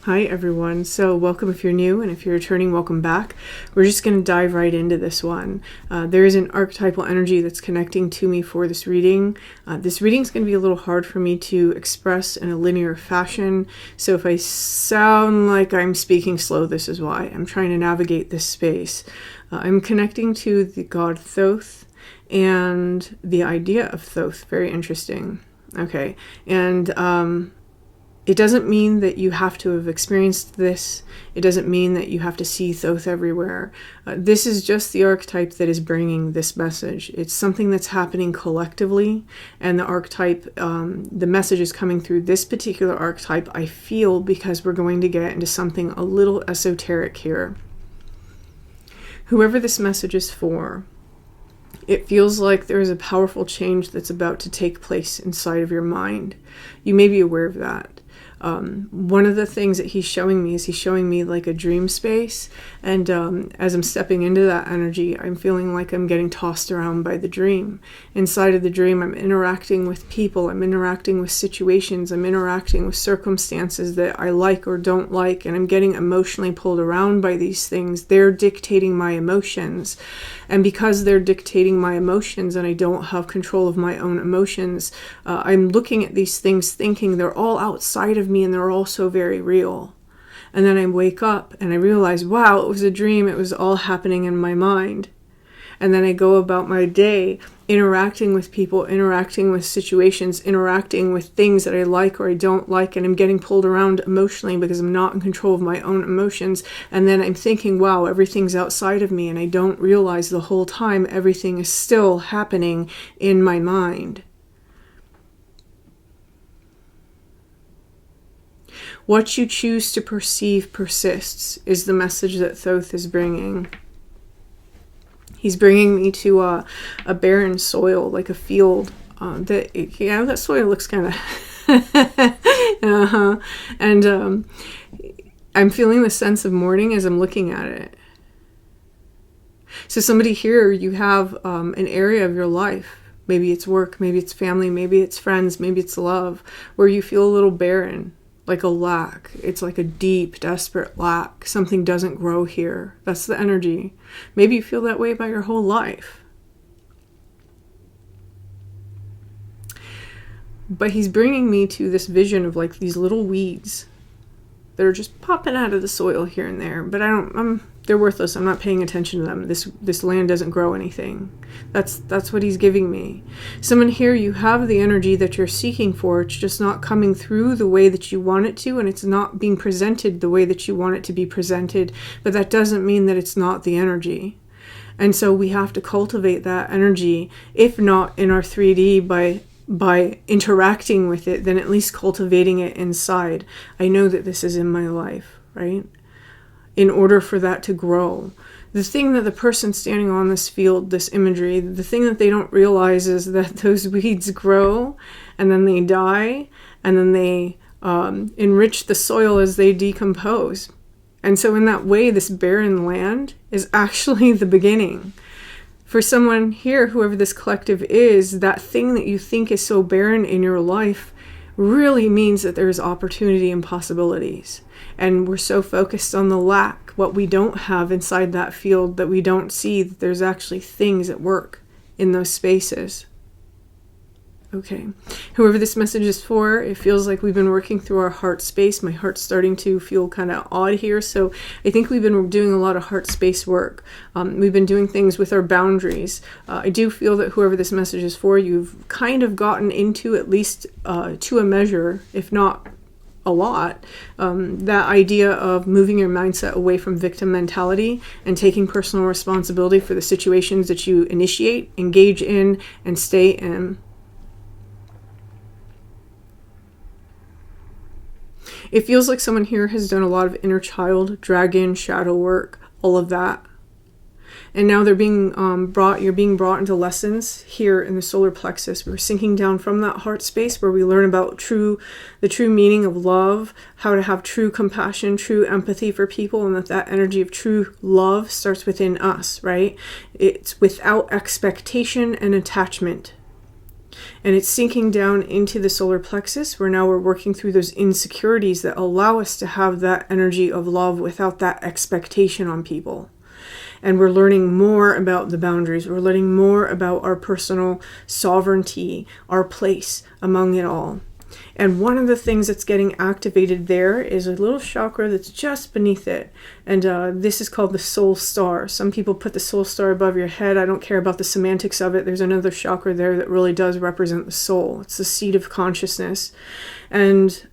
Hi everyone. So welcome if you're new, and if you're returning, welcome back. We're just going to dive right into this one. There is an archetypal energy that's connecting to me for this reading. This reading is going to be a little hard for me to express in a linear fashion. So if I sound like I'm speaking slow, this is why. I'm trying to navigate this space. I'm connecting to the god Thoth and the idea of Thoth. Very interesting. Okay. And it doesn't mean that you have to have experienced this. It doesn't mean that you have to see Thoth everywhere. This is just the archetype that is bringing this message. It's something that's happening collectively, and the archetype, the message is coming through this particular archetype, I feel, because we're going to get into something a little esoteric here. Whoever this message is for, it feels like there is a powerful change that's about to take place inside of your mind. You may be aware of that. One of the things that he's showing me like a dream space, and as I'm stepping into that energy, I'm feeling like I'm getting tossed around by the dream. Inside of the dream, I'm interacting with people, I'm interacting with situations, I'm interacting with circumstances that I like or don't like, and I'm getting emotionally pulled around by these things. They're dictating my emotions, and because they're dictating my emotions and I don't have control of my own emotions, I'm looking at these things thinking they're all outside of me and they're all so very real. And then I wake up and I realize, wow, it was a dream. It was all happening in my mind. And then I go about my day interacting with people, interacting with situations, interacting with things that I like or I don't like, and I'm getting pulled around emotionally because I'm not in control of my own emotions. And then I'm thinking, wow, everything's outside of me, and I don't realize the whole time everything is still happening in my mind. What you choose to perceive persists is the message that Thoth is bringing. He's bringing me to a barren soil, like a field. That soil looks kind of... And I'm feeling the sense of mourning as I'm looking at it. So somebody here, you have an area of your life. Maybe it's work, maybe it's family, maybe it's friends, maybe it's love, where you feel a little barren. Like a lack. It's like a deep, desperate lack. Something doesn't grow here. That's the energy. Maybe you feel that way about your whole life. But he's bringing me to this vision of like these little weeds that are just popping out of the soil here and there. But they're worthless. I'm not paying attention to them. This land doesn't grow anything. That's what he's giving me. Someone here, you have the energy that you're seeking for. It's just not coming through the way that you want it to, and it's not being presented the way that you want it to be presented. But that doesn't mean that it's not the energy. And so we have to cultivate that energy, if not in our 3D by interacting with it, then at least cultivating it inside. I know that this is in my life, right? In order for that to grow. The thing that the person standing on this field, this imagery, the thing that they don't realize is that those weeds grow and then they die and then they enrich the soil as they decompose. And so in that way, this barren land is actually the beginning. For someone here, whoever this collective is, that thing that you think is so barren in your life really means that there's opportunity and possibilities. And we're so focused on the lack, what we don't have inside that field, that we don't see that there's actually things at work in those spaces. Okay. Whoever this message is for, it feels like we've been working through our heart space. My heart's starting to feel kind of odd here. So I think we've been doing a lot of heart space work. We've been doing things with our boundaries. I do feel that whoever this message is for, you've kind of gotten into, at least to a measure, if not a lot, that idea of moving your mindset away from victim mentality and taking personal responsibility for the situations that you initiate, engage in, and stay in. It feels like someone here has done a lot of inner child, dragon, shadow work, all of that. And now you're being brought into lessons here in the solar plexus. We're sinking down from that heart space where we learn about the true meaning of love, how to have true compassion, true empathy for people, and that energy of true love starts within us, right? It's without expectation and attachment. And it's sinking down into the solar plexus, where now we're working through those insecurities that allow us to have that energy of love without that expectation on people. And we're learning more about the boundaries. We're learning more about our personal sovereignty, our place among it all. And one of the things that's getting activated there is a little chakra that's just beneath it. And this is called the soul star. Some people put the soul star above your head. I don't care about the semantics of it. There's another chakra there that really does represent the soul. It's the seat of consciousness. And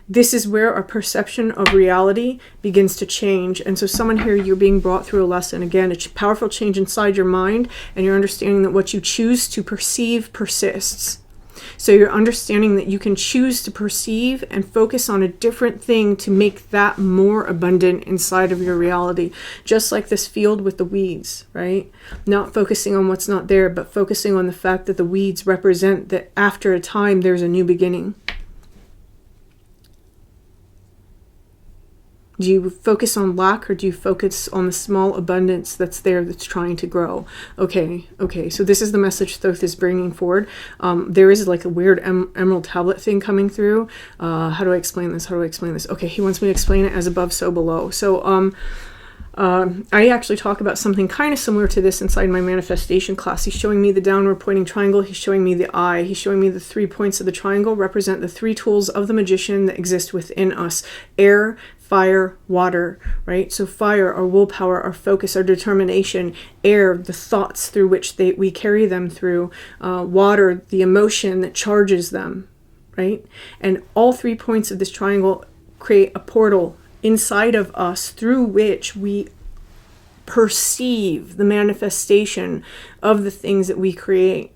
this is where our perception of reality begins to change. And so someone here, you're being brought through a lesson. Again, a powerful change inside your mind, and you're understanding that what you choose to perceive persists. So you're understanding that you can choose to perceive and focus on a different thing to make that more abundant inside of your reality. Just like this field with the weeds, right? Not focusing on what's not there, but focusing on the fact that the weeds represent that after a time, there's a new beginning. Do you focus on lack, or do you focus on the small abundance that's there that's trying to grow? Okay. So this is the message Thoth is bringing forward. There is like a weird emerald tablet thing coming through. How do I explain this? Okay, he wants me to explain it as above, so below. So I actually talk about something kind of similar to this inside my manifestation class. He's showing me the downward pointing triangle. He's showing me the eye. He's showing me the 3 points of the triangle represent the 3 tools of the magician that exist within us: air, fire, water, right? So fire, our willpower, our focus, our determination; air, the thoughts through which we carry them through; water, the emotion that charges them, right? And all 3 points of this triangle create a portal inside of us through which we perceive the manifestation of the things that we create.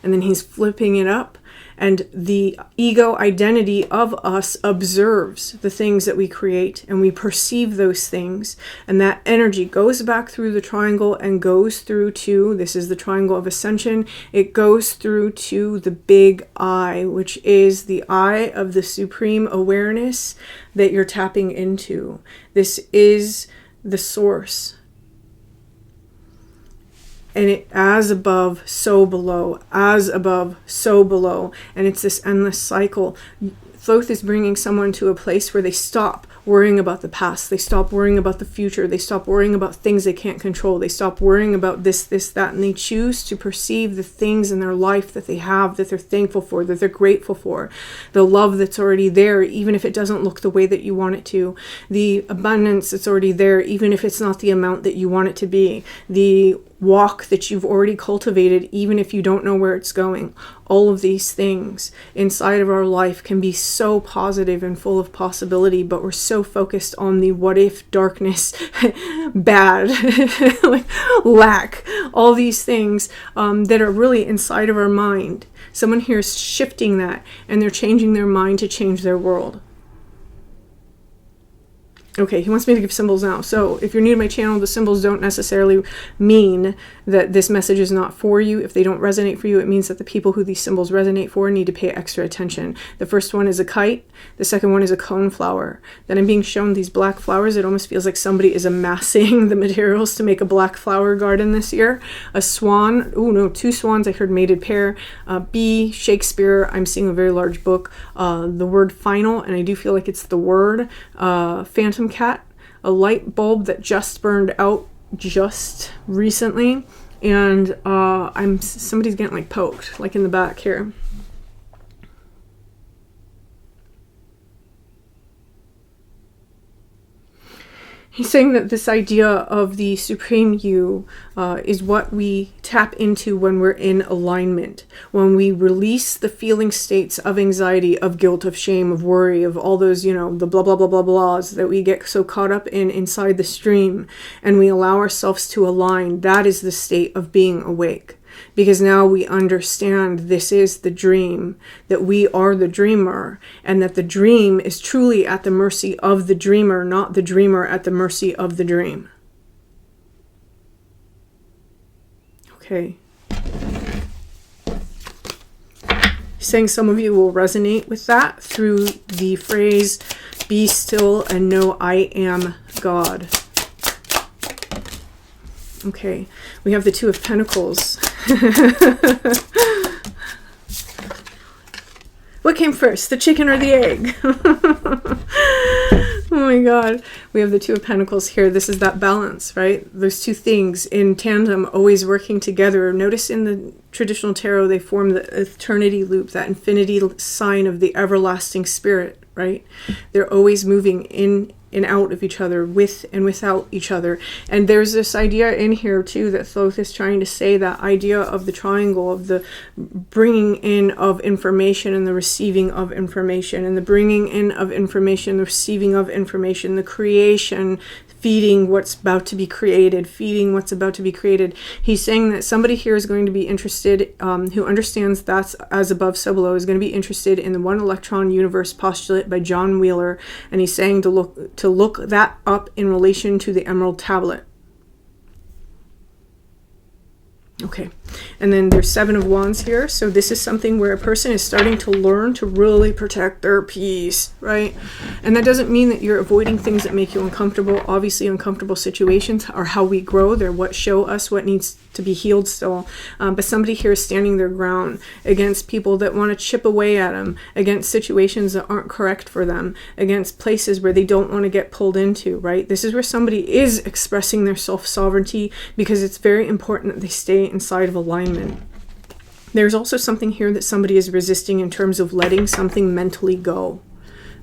And then he's flipping it up, and the ego identity of us observes the things that we create, and we perceive those things, and that energy goes back through the triangle and goes through to, this is the triangle of ascension, it goes through to the big eye, which is the eye of the supreme awareness that you're tapping into. This is the source. And it, as above, so below, as above, so below. And it's this endless cycle. Thoth is bringing someone to a place where they stop worrying about the past. They stop worrying about the future. They stop worrying about things they can't control. They stop worrying about this, that, and they choose to perceive the things in their life that they have, that they're thankful for, that they're grateful for. The love that's already there, even if it doesn't look the way that you want it to. The abundance that's already there, even if it's not the amount that you want it to be. The walk that you've already cultivated, even if you don't know where it's going. All of these things inside of our life can be so positive and full of possibility, but we're so focused on the what if, darkness, bad, like lack, all these things that are really inside of our mind. Someone here is shifting that, and they're changing their mind to change their world. Okay, he wants me to give symbols now. So if you're new to my channel, the symbols don't necessarily mean that this message is not for you. If they don't resonate for you, it means that the people who these symbols resonate for need to pay extra attention. The first one is a kite. The second one is a cone flower. Then I'm being shown these black flowers. It almost feels like somebody is amassing the materials to make a black flower garden this year. A swan. Oh no, 2 swans. I heard mated pair. Bee, Shakespeare. I'm seeing a very large book. The word final, and I do feel like it's the word. Phantom cat, a light bulb that just burned out just recently, and somebody's getting like poked, like in the back here. He's saying that this idea of the Supreme You is what we tap into when we're in alignment, when we release the feeling states of anxiety, of guilt, of shame, of worry, of all those, the blah, blah, blah, blah, blahs that we get so caught up inside the stream, and we allow ourselves to align. That is the state of being awake. Because now we understand this is the dream, that we are the dreamer, and that the dream is truly at the mercy of the dreamer, not the dreamer at the mercy of the dream. Okay. Saying some of you will resonate with that through the phrase, "Be still and know I am God." Okay, we have the 2 of Pentacles. What came first, the chicken or the egg? Oh my God. We have the Two of Pentacles here. This is that balance, right? Those two things in tandem, always working together. Notice in the traditional tarot, they form the eternity loop, that infinity sign of the everlasting spirit, right? They're always moving in and out of each other, with and without each other. And there's this idea in here too that Thoth is trying to say, that idea of the triangle, of the bringing in of information and the receiving of information, and the bringing in of information, the receiving of information, the creation, feeding what's about to be created, feeding what's about to be created. He's saying that somebody here is going to be interested, who understands that's as above, so below, is going to be interested in the one electron universe postulate by John Wheeler, and he's saying to look that up in relation to the Emerald Tablet. Okay, and then there's Seven of Wands here. So this is something where a person is starting to learn to really protect their peace, right? And that doesn't mean that you're avoiding things that make you uncomfortable. Obviously, uncomfortable situations are how we grow. They're what show us what needs to be healed still. But somebody here is standing their ground against people that want to chip away at them, against situations that aren't correct for them, against places where they don't want to get pulled into, right? This is where somebody is expressing their self-sovereignty, because it's very important that they stay inside of alignment. There's also something here that somebody is resisting in terms of letting something mentally go,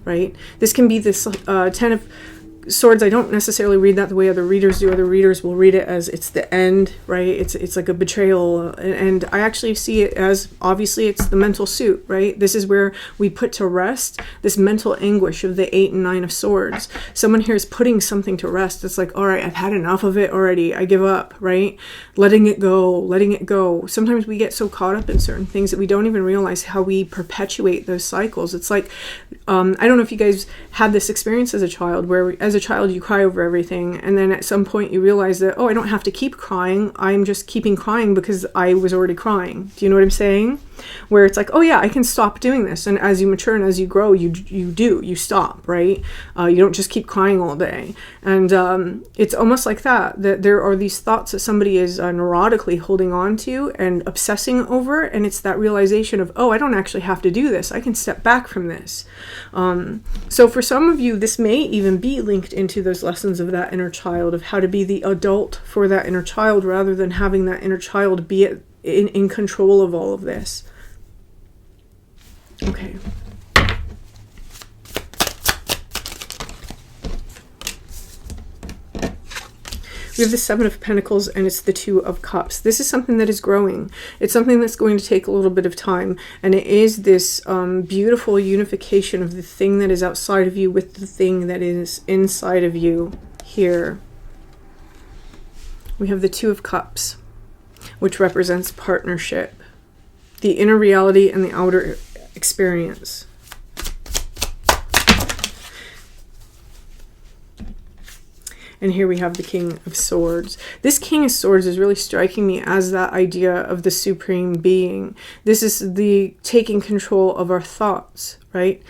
right? This can be this Ten of Swords. I don't necessarily read that the way other readers do. Other readers will read it as it's the end, right? It's like a betrayal, and I actually see it as, obviously, it's the mental suit, right? This is where we put to rest this mental anguish of the 8 and 9 of Swords. Someone here is putting something to rest. It's like, all right, I've had enough of it already. I give up, right? Letting it go, letting it go. Sometimes we get so caught up in certain things that we don't even realize how we perpetuate those cycles. It's like, I don't know if you guys had this experience as a child, where as a child you cry over everything, and then at some point you realize that, oh, I don't have to keep crying, I'm just keeping crying because I was already crying. Do you know what I'm saying? Where it's like, oh yeah, I can stop doing this. And as you mature and as you grow, you stop, right? You don't just keep crying all day. And it's almost like that there are these thoughts that somebody is neurotically holding on to and obsessing over, and it's that realization of, oh, I don't actually have to do this, I can step back from this. So for some of you, this may even be linked into those lessons of that inner child, of how to be the adult for that inner child, rather than having that inner child be in control of all of this. Okay. We have the Seven of Pentacles, and it's the Two of Cups. This is something that is growing. It's something that's going to take a little bit of time, and it is this beautiful unification of the thing that is outside of you with the thing that is inside of you here. We have the Two of Cups, which represents partnership, the inner reality and the outer experience. And here we have the King of Swords. This King of Swords is really striking me as that idea of the supreme being. This is the taking control of our thoughts, right?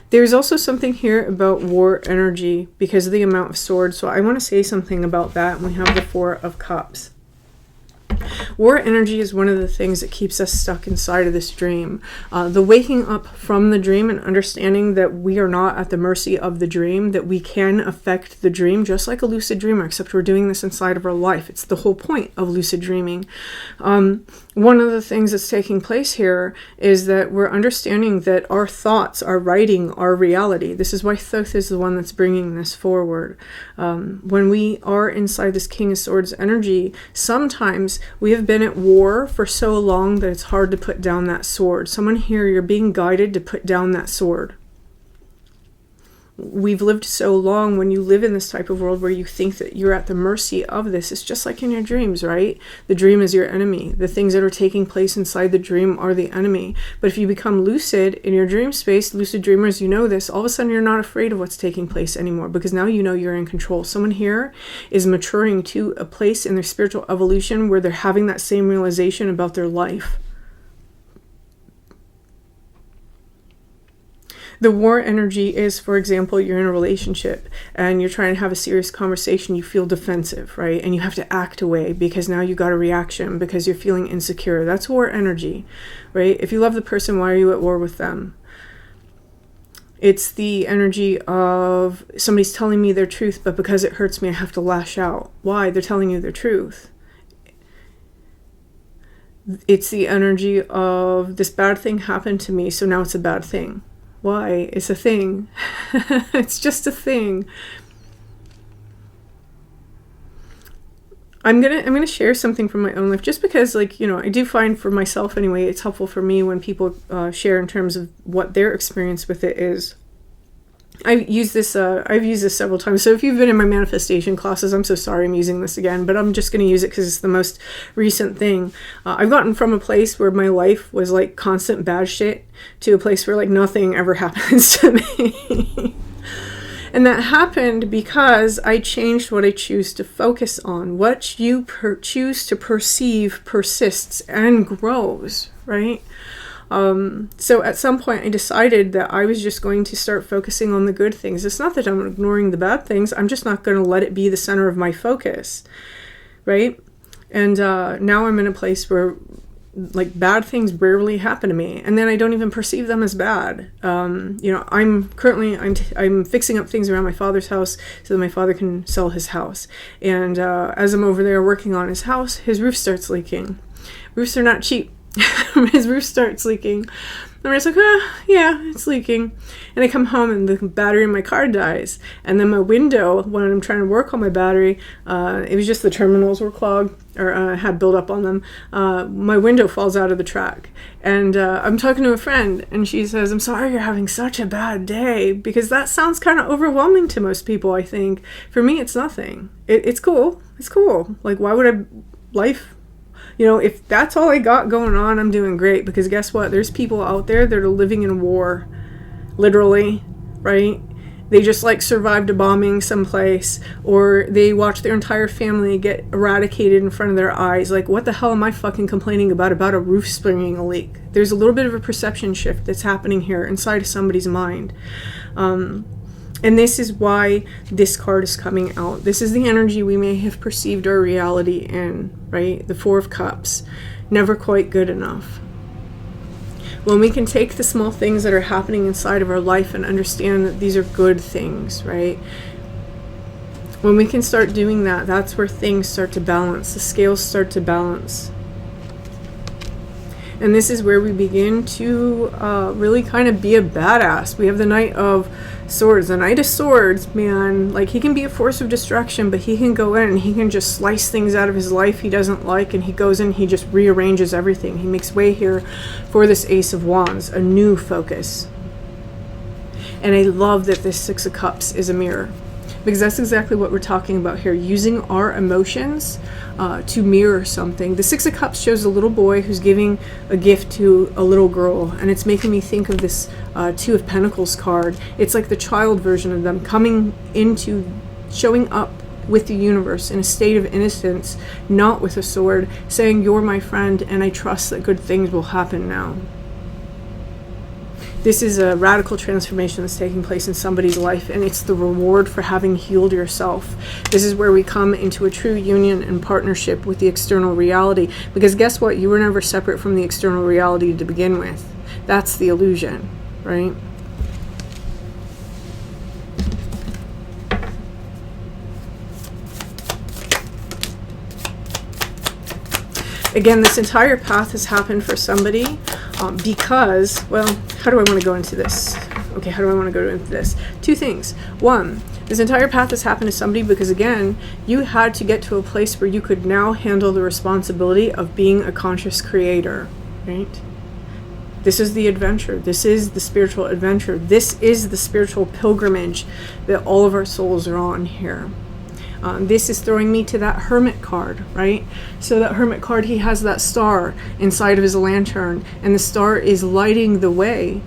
There's also something here about war energy because of the amount of swords. So I want to say something about that. And we have the Four of Cups. War energy is one of the things that keeps us stuck inside of this dream. The waking up from the dream and understanding that we are not at the mercy of the dream, that we can affect the dream just like a lucid dreamer, except we're doing this inside of our life. It's the whole point of lucid dreaming. One of the things that's taking place here is that we're understanding that our thoughts are writing our reality. This is why Thoth is the one that's bringing this forward. When we are inside this King of Swords energy, sometimes we have been at war for so long that it's hard to put down that sword. Someone here, you're being guided to put down that sword. We've lived so long. When you live in this type of world where you think that you're at the mercy of this, it's just like in your dreams, right? The dream is your enemy. The things that are taking place inside the dream are the enemy. But if you become lucid in your dream space, lucid dreamers, you know this, all of a sudden you're not afraid of what's taking place anymore, because now you know you're in control. Someone here is maturing to a place in their spiritual evolution where they're having that same realization about their life. The war energy is, for example, you're in a relationship and you're trying to have a serious conversation, you feel defensive, right? And you have to act away because now you got a reaction because you're feeling insecure. That's war energy, right? If you love the person, why are you at war with them? It's the energy of somebody's telling me their truth, but because it hurts me, I have to lash out. Why? They're telling you their truth. It's the energy of this bad thing happened to me, so now it's a bad thing. Why? It's a thing. It's just a thing. I'm gonna share something from my own life, just because, like, you know, I do find for myself anyway, it's helpful for me when people share in terms of what their experience with it is. I've used this several times. So if you've been in my manifestation classes, I'm so sorry I'm using this again, but I'm just going to use it because it's the most recent thing. I've gotten from a place where my life was like constant bad shit to a place where like nothing ever happens to me. And that happened because I changed what I choose to focus on. What you choose to perceive persists and grows, right? So at some point I decided that I was just going to start focusing on the good things. It's not that I'm ignoring the bad things. I'm just not going to let it be the center of my focus, right? And now I'm in a place where like bad things rarely happen to me, and then I don't even perceive them as bad. You know, I'm fixing up things around my father's house so that my father can sell his house. And as I'm over there working on his house, his roof starts leaking. Roofs are not cheap. His roof starts leaking. And I'm just like, yeah, it's leaking. And I come home and the battery in my car dies. And then my window, when I'm trying to work on my battery, it was just the terminals were clogged or had buildup on them. My window falls out of the track. And I'm talking to a friend and she says, I'm sorry you're having such a bad day, because that sounds kind of overwhelming to most people, I think. For me, it's nothing. It's cool. It's cool. Like, why would life... You know, if that's all I got going on, I'm doing great, because guess what? There's people out there that are living in war, literally, right? They just like survived a bombing someplace, or they watched their entire family get eradicated in front of their eyes. Like, what the hell am I fucking complaining about a roof springing a leak? There's a little bit of a perception shift that's happening here inside of somebody's mind. And this is why this card is coming out. This is the energy we may have perceived our reality in, right? The Four of Cups. Never quite good enough. When we can take the small things that are happening inside of our life and understand that these are good things, right? When we can start doing that, that's where things start to balance. The scales start to balance. And this is where we begin to really kind of be a badass. We have the Knight of Swords. The Knight of Swords, man, like, he can be a force of destruction, but he can go in and he can just slice things out of his life he doesn't like, and he goes in, he just rearranges everything. He makes way here for this Ace of Wands, a new focus. And I love that this Six of Cups is a mirror, because that's exactly what we're talking about here, using our emotions to mirror something. The Six of Cups shows a little boy who's giving a gift to a little girl, and it's making me think of this Two of Pentacles card. It's like the child version of them coming into, showing up with the universe in a state of innocence, not with a sword, saying, you're my friend and I trust that good things will happen now. This is a radical transformation that's taking place in somebody's life, and it's the reward for having healed yourself. This is where we come into a true union and partnership with the external reality, because guess what? You were never separate from the external reality to begin with. That's the illusion, right? Again, this entire path has happened for somebody because, well, how do I want to go into this? Okay, how do I want to go into this? Two things. One, this entire path has happened to somebody because, again, you had to get to a place where you could now handle the responsibility of being a conscious creator, right? This is the adventure. This is the spiritual adventure. This is the spiritual pilgrimage that all of our souls are on here. This is throwing me to that Hermit card, right? So that Hermit card, he has that star inside of his lantern, and the star is lighting the way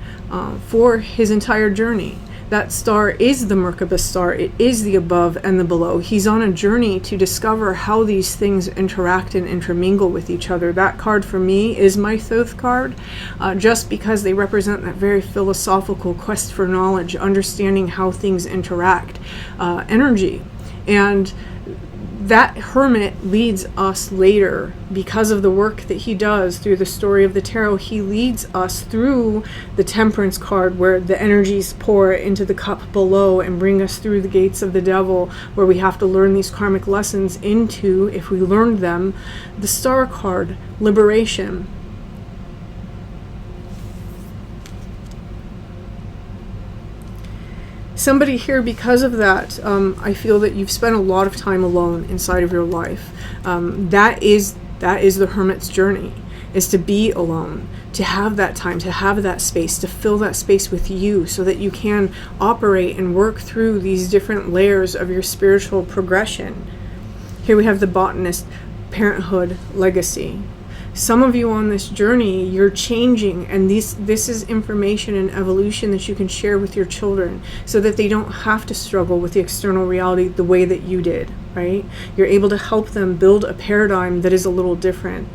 for his entire journey. That star is the Merkaba star. It is the above and the below. He's on a journey to discover how these things interact and intermingle with each other. That card for me is my Thoth card, just because they represent that very philosophical quest for knowledge, understanding how things interact, energy. And that hermit leads us later, because of the work that he does through the story of the tarot. He leads us through the Temperance card, where the energies pour into the cup below and bring us through the gates of the devil, where we have to learn these karmic lessons into, if we learned them, the Star card, liberation. Somebody here, because of that, I feel that you've spent a lot of time alone inside of your life. That is the hermit's journey, is to be alone, to have that time, to have that space, to fill that space with you, so that you can operate and work through these different layers of your spiritual progression. Here we have the botanist, parenthood, legacy. Some of you on this journey, you're changing, and this is information and evolution that you can share with your children, so that they don't have to struggle with the external reality the way that you did, right? You're able to help them build a paradigm that is a little different.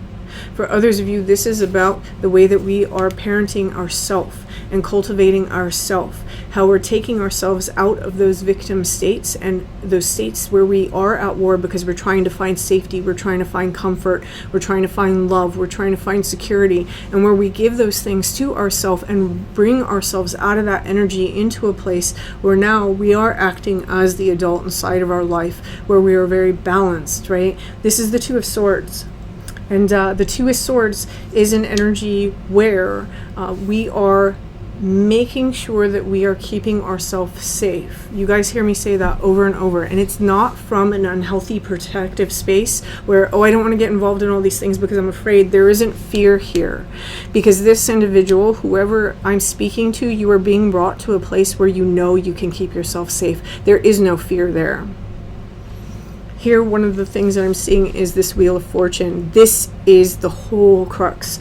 For others of you, this is about the way that we are parenting ourself and cultivating ourself, how we're taking ourselves out of those victim states, and those states where we are at war because we're trying to find safety, we're trying to find comfort, we're trying to find love, we're trying to find security, and where we give those things to ourselves and bring ourselves out of that energy into a place where now we are acting as the adult inside of our life, where we are very balanced, right? This is the Two of Swords. And the Two of Swords is an energy where we are making sure that we are keeping ourselves safe. You guys hear me say that over and over. And it's not from an unhealthy protective space where, oh, I don't want to get involved in all these things because I'm afraid. There isn't fear here. Because this individual, whoever I'm speaking to, you are being brought to a place where you know you can keep yourself safe. There is no fear there. Here, one of the things that I'm seeing is this Wheel of Fortune. This is the whole crux,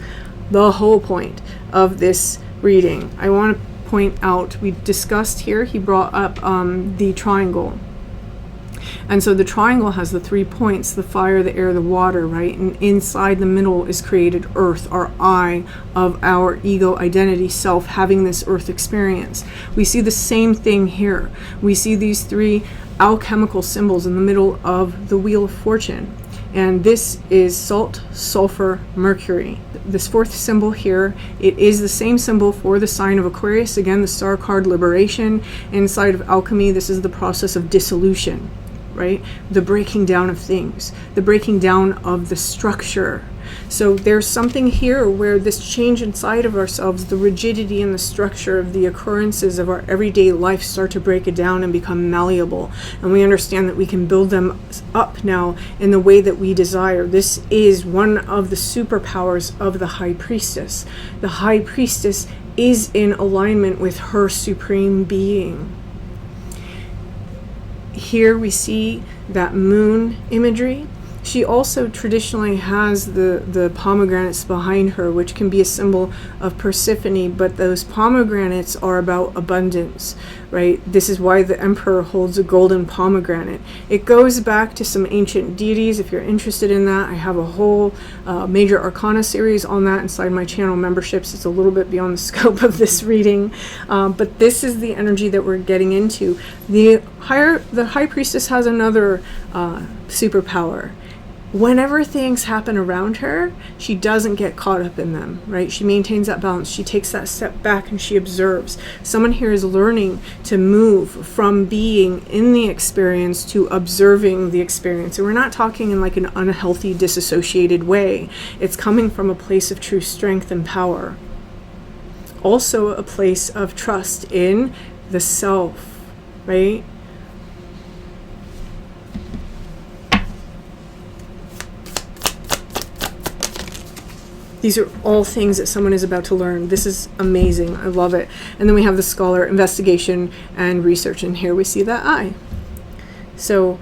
the whole point of this reading. I want to point out, we discussed here, he brought up the triangle. And so the triangle has the 3 points, the fire, the air, the water, right? And inside the middle is created earth, our I of our ego, identity, self, having this earth experience. We see the same thing here. We see these 3 alchemical symbols in the middle of the Wheel of Fortune. And this is salt, sulfur, mercury. This 4th symbol here, it is the same symbol for the sign of Aquarius. Again, the star card, liberation. Inside of alchemy, this is the process of dissolution, right? The breaking down of things, the breaking down of the structure. So there's something here where this change inside of ourselves, the rigidity and the structure of the occurrences of our everyday life start to break it down and become malleable. And we understand that we can build them up now in the way that we desire. This is one of the superpowers of the High Priestess. The High Priestess is in alignment with her supreme being. Here we see that moon imagery. She also traditionally has the pomegranates behind her, which can be a symbol of Persephone, but those pomegranates are about abundance, right? This is why the emperor holds a golden pomegranate. It goes back to some ancient deities. If you're interested in that, I have a whole major arcana series on that inside my channel memberships. It's a little bit beyond the scope of this reading, but this is the energy that we're getting into. The High Priestess has another superpower. Whenever things happen around her, she doesn't get caught up in them, right? She maintains that balance. She takes that step back and she observes. Someone here is learning to move from being in the experience to observing the experience. And we're not talking in like an unhealthy, disassociated way. It's coming from a place of true strength and power. Also a place of trust in the self, right? These are all things that someone is about to learn. This is amazing. I love it. And then we have the scholar, investigation, and research. And here we see that eye. So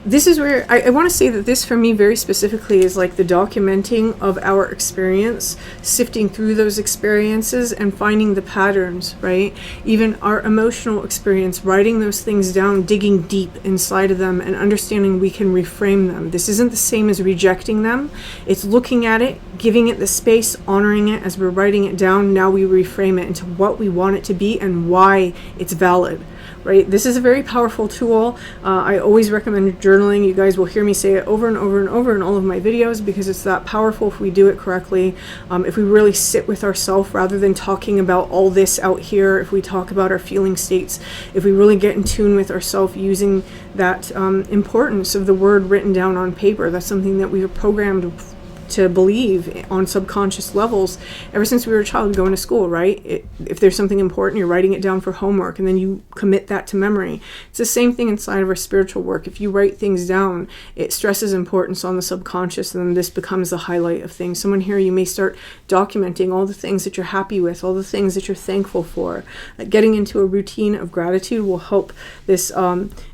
this is where I want to say that this for me very specifically is like the documenting of our experience, sifting through those experiences and finding the patterns, right? Even our emotional experience, writing those things down, digging deep inside of them and understanding we can reframe them. This isn't the same as rejecting them. It's looking at it, giving it the space, honoring it as we're writing it down. Now we reframe it into what we want it to be and why it's valid. Right? This is a very powerful tool. I always recommend journaling. You guys will hear me say it over and over and over in all of my videos because it's that powerful if we do it correctly. If we really sit with ourselves rather than talking about all this out here, if we talk about our feeling states, if we really get in tune with ourselves using that importance of the word written down on paper, that's something that we are programmed to believe on subconscious levels ever since we were a child going to school, right? If there's something important, you're writing it down for homework and then you commit that to memory. It's the same thing inside of our spiritual work. If you write things down, it stresses importance on the subconscious, and then this becomes the highlight of things. Someone here, you may start documenting all the things that you're happy with, all the things that you're thankful for. Getting into a routine of gratitude will help this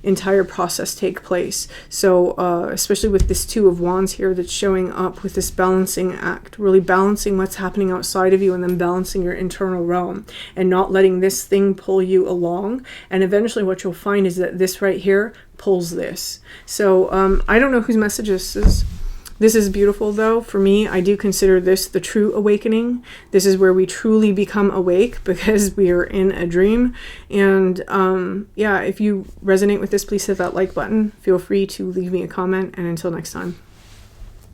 entire process take place. So especially with this Two of Wands here that's showing up with this balancing act, really balancing what's happening outside of you and then balancing your internal realm and not letting this thing pull you along. And eventually what you'll find is that this right here pulls this. So I don't know whose message this is. This is beautiful though. For me, I do consider this the true awakening. This is where we truly become awake because we are in a dream. And yeah, if you resonate with this, please hit that like button. Feel free to leave me a comment, and until next time.